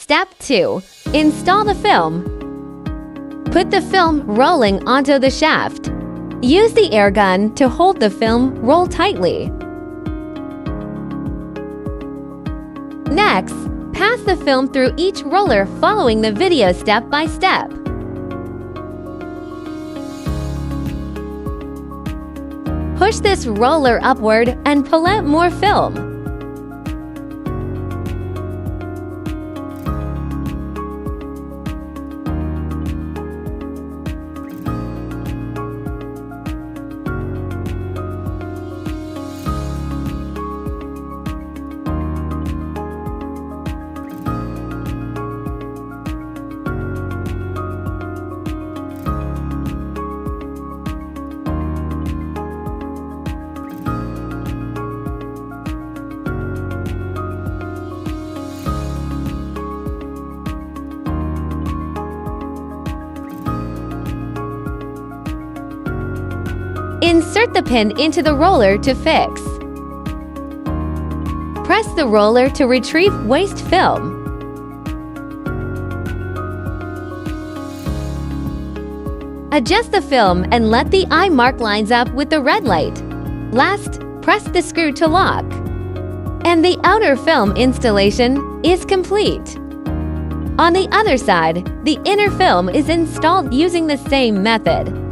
Step 2. Install the film. Put the film rolling onto the shaft. Use the air gun to hold the film roll tightly. Next, pass the film through each roller following the video step by step. Push this roller upward and pull out more film. Insert the pin into the roller to fix. Press the roller to retrieve waste film. Adjust the film and let the eye mark lines up with the red light. Last, press the screw to lock. And the outer film installation is complete. On the other side, the inner film is installed using the same method.